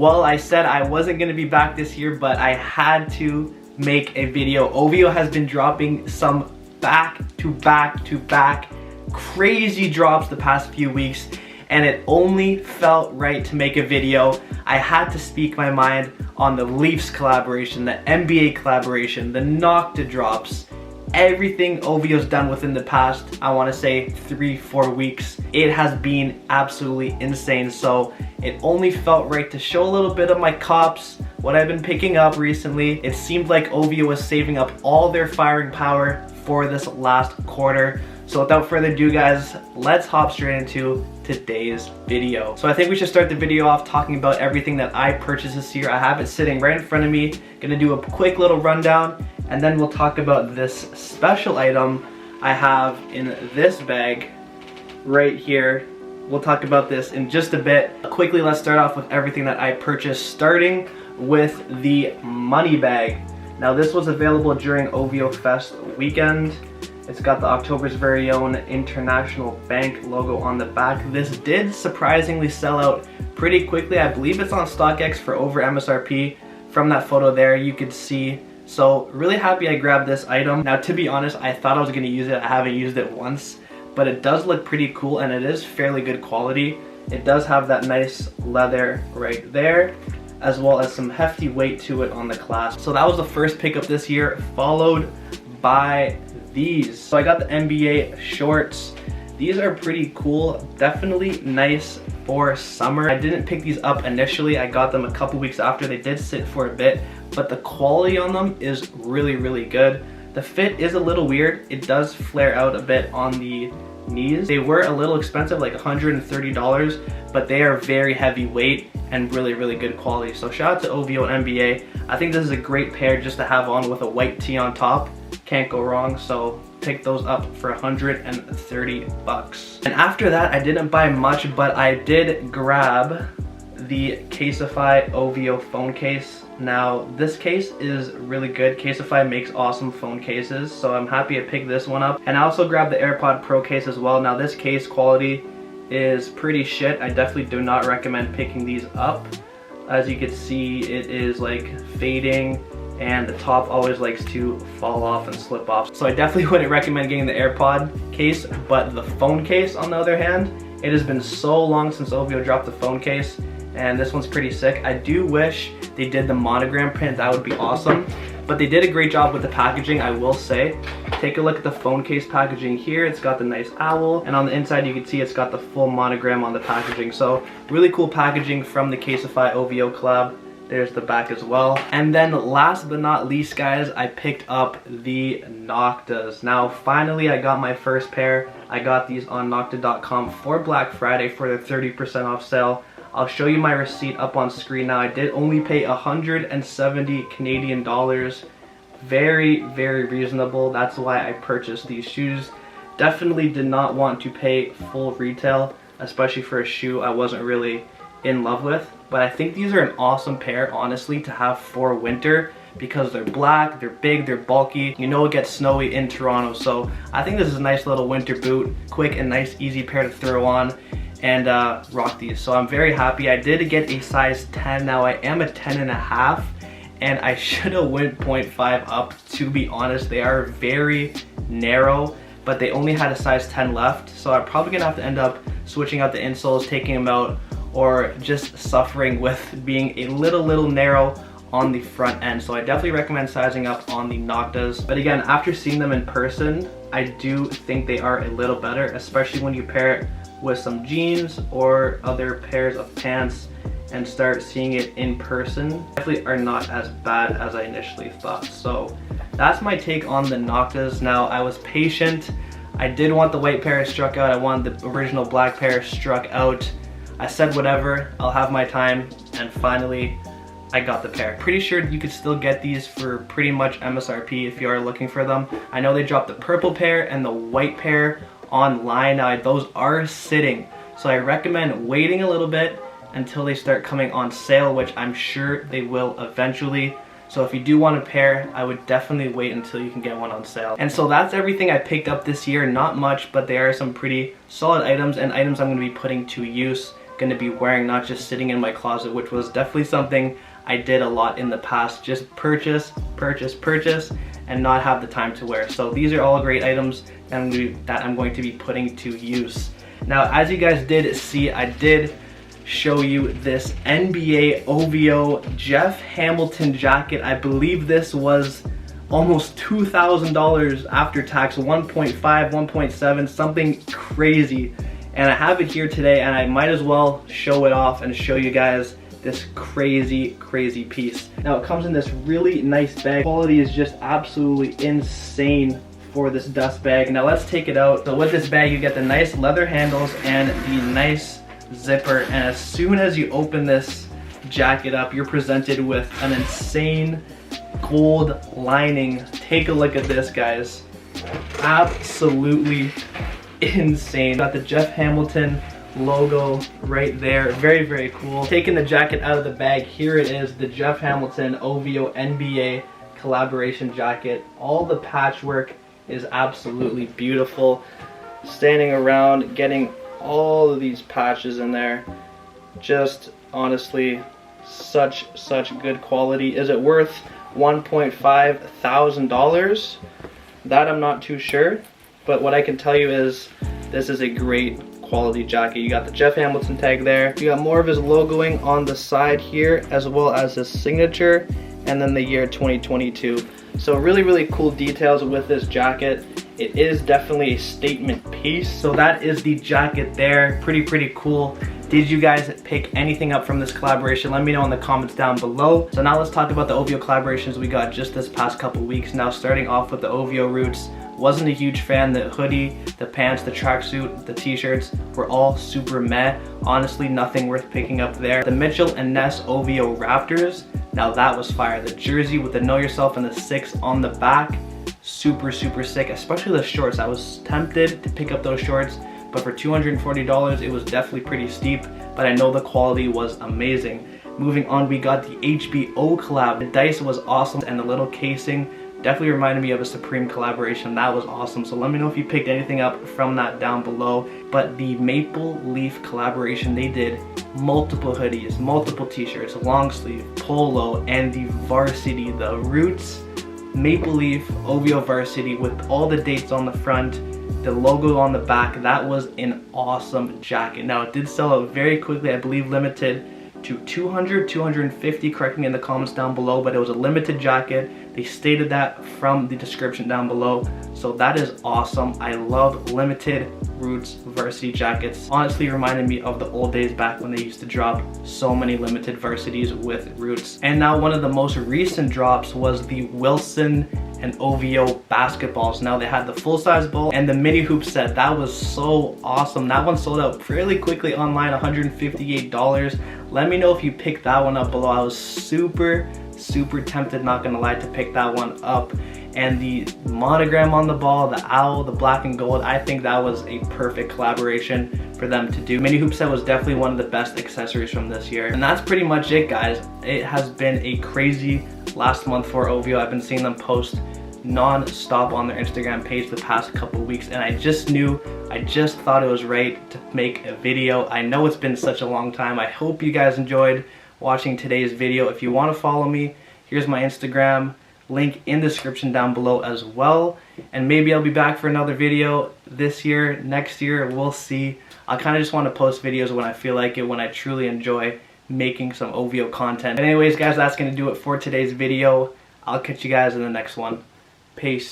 Well, I said I wasn't gonna be back this year, but I had to make a video. OVO has been dropping some back-to-back crazy drops the past few weeks, and it only felt right to make a video. I had to speak my mind on the Leafs collaboration, the NBA collaboration, the NOCTA drops, everything OVO's done within the past, I want to say 3-4 weeks. It has been absolutely insane, so it only felt right to show a little bit of my cops, what I've been picking up recently. It seemed like OVO was saving up all their firing power for this last quarter. So without further ado guys, let's hop straight into today's video. So I think we should start the video off talking about everything that I purchased this year. I have it sitting right in front of me. Gonna do a quick little rundown, and then we'll talk about this special item I have in this bag right here. We'll talk about this in just a bit. Quickly, let's start off with everything that I purchased, starting with the money bag. Now this was available during OVO Fest weekend. It's got the October's very own International Bank logo on the back. This did surprisingly sell out pretty quickly. I believe it's on StockX for over MSRP. From that photo there, you could see. So really happy I grabbed this item. Now to be honest, I thought I was gonna use it. I haven't used it once, but it does look pretty cool and it is fairly good quality. It does have that nice leather right there, as well as some hefty weight to it on the clasp. So that was the first pickup this year, followed by these. So I got the NBA shorts. These are pretty cool, definitely nice for summer. I didn't pick these up initially. I got them a couple weeks after. They did sit for a bit, but the quality on them is really good. The fit is a little weird. It does flare out a bit on the knees. They were a little expensive, like $130, but they are very heavy weight and really good quality. So shout out to OVO and NBA. I think this is a great pair just to have on with a white tee on top. Can't go wrong, so pick those up for 130 bucks. And after that, I didn't buy much, but I did grab the Casetify OVO phone case. Now, this case is really good. Casetify makes awesome phone cases, so I'm happy I picked this one up. And I also grabbed the AirPod Pro case as well. Now, this case quality is pretty shit. I definitely do not recommend picking these up. As you can see, it is like fading, and the top always likes to fall off and slip off. So I definitely wouldn't recommend getting the AirPod case, but the phone case on the other hand, it has been so long since OVO dropped the phone case, and this one's pretty sick. I do wish they did the monogram print, that would be awesome. But they did a great job with the packaging, I will say. Take a look at the phone case packaging here. It's got the nice owl, and on the inside you can see it's got the full monogram on the packaging. So really cool packaging from the Casetify OVO collab. There's the back as well. And then last but not least guys, I picked up the NOCTAs. Now finally I got my first pair. I got these on NOCTA.com for Black Friday for their 30% off sale. I'll show you my receipt up on screen now. I did only pay 170 Canadian dollars. Very reasonable. That's why I purchased these shoes. Definitely did not want to pay full retail, especially for a shoe I wasn't really in love with. But I think these are an awesome pair, honestly, to have for winter because they're black, they're big, they're bulky. You know it gets snowy in Toronto, so I think this is a nice little winter boot. Quick and nice, easy pair to throw on and rock these. So I'm very happy. I did get a size 10. Now I am a 10.5, and I should have went 0.5 up, to be honest. They are very narrow, but they only had a size 10 left, so I'm probably gonna have to end up switching out the insoles, taking them out, or just suffering with being a little narrow on the front end. So I definitely recommend sizing up on the NOCTAs. But again, after seeing them in person, I do think they are a little better, especially when you pair it with some jeans or other pairs of pants and start seeing it in person. Definitely are not as bad as I initially thought. So that's my take on the NOCTAs. Now I was patient. I did want the white pair struck out. I wanted the original black pair struck out. I said whatever, I'll have my time, and finally I got the pair. Pretty sure you could still get these for pretty much MSRP if you are looking for them. I know they dropped the purple pair and the white pair online. Now those are sitting, so I recommend waiting a little bit until they start coming on sale, which I'm sure they will eventually. So if you do want a pair, I would definitely wait until you can get one on sale. And so that's everything I picked up this year. Not much, but they are some pretty solid items and items I'm going to be putting to use going to be wearing, not just sitting in my closet, which was definitely something I did a lot in the past. Just purchase, and not have the time to wear. So these are all great items that I'm going to be putting to use. Now, as you guys did see, I did show you this NBA OVO Jeff Hamilton jacket. I believe this was almost $2,000 after tax, 1.5, 1.7, something crazy. And I have it here today, and I might as well show it off and show you guys this crazy piece. Now it comes in this really nice bag. Quality is just absolutely insane for this dust bag. Now let's take it out. So with this bag, you get the nice leather handles and the nice zipper, and as soon as you open this jacket up, you're presented with an insane gold lining. Take a look at this, guys. Absolutely insane. Got the Jeff Hamilton logo right there. Very cool. Taking the jacket out of the bag, here it is, the Jeff Hamilton OVO NBA collaboration jacket. All the patchwork is absolutely beautiful. Standing around, getting all of these patches in there. Just honestly, such good quality. Is it worth $1.5 thousand? That I'm not too sure, but what I can tell you is this is a great quality jacket. You got the Jeff Hamilton tag there. You got more of his logoing on the side here, as well as his signature, and then the year 2022. So really cool details with this jacket. It is definitely a statement piece. So that is the jacket there. Pretty cool. Did you guys pick anything up from this collaboration? Let me know in the comments down below. So now let's talk about the OVO collaborations we got just this past couple weeks. Now starting off with the OVO roots. Wasn't a huge fan. The hoodie, the pants, the tracksuit, the t-shirts were all super meh. Honestly, nothing worth picking up there. The Mitchell and Ness OVO Raptors, now that was fire. The jersey with the Know Yourself and the 6 on the back, super sick, especially the shorts. I was tempted to pick up those shorts, but for $240, it was definitely pretty steep, but I know the quality was amazing. Moving on, we got the HBO collab. The dice was awesome, and the little casing definitely reminded me of a Supreme collaboration. That was awesome. So let me know if you picked anything up from that down below. But the Maple Leaf collaboration, they did multiple hoodies, multiple t-shirts, long sleeve, polo, and the varsity, the Roots Maple Leaf OVO varsity with all the dates on the front, the logo on the back. That was an awesome jacket. Now it did sell out very quickly, I believe limited to 200, 250, correct me in the comments down below, but it was a limited jacket. They stated that from the description down below, so that is awesome. I love limited Roots varsity jackets. Honestly reminded me of the old days back when they used to drop so many limited varsities with Roots. And now one of the most recent drops was the Wilson and OVO basketballs. Now they had the full-size ball and the mini hoop set. That was so awesome. That one sold out fairly quickly online, $158. Let me know if you picked that one up below. I was super tempted, not gonna lie, to pick that one up. And the monogram on the ball, the owl, the black and gold, I think that was a perfect collaboration for them to do. Mini hoop set was definitely one of the best accessories from this year. And that's pretty much it, guys. It has been a crazy last month for OVO. I've been seeing them post non-stop on their Instagram page the past couple weeks, and I just thought it was right to make a video. I know it's been such a long time. I hope you guys enjoyed watching today's video. If you want to follow me, here's my Instagram link in the description down below as well. And maybe I'll be back for another video this year, next year, we'll see. I kind of just want to post videos when I feel like it, when I truly enjoy making some OVO content. But anyways, guys, that's going to do it for today's video. I'll catch you guys in the next one. Peace.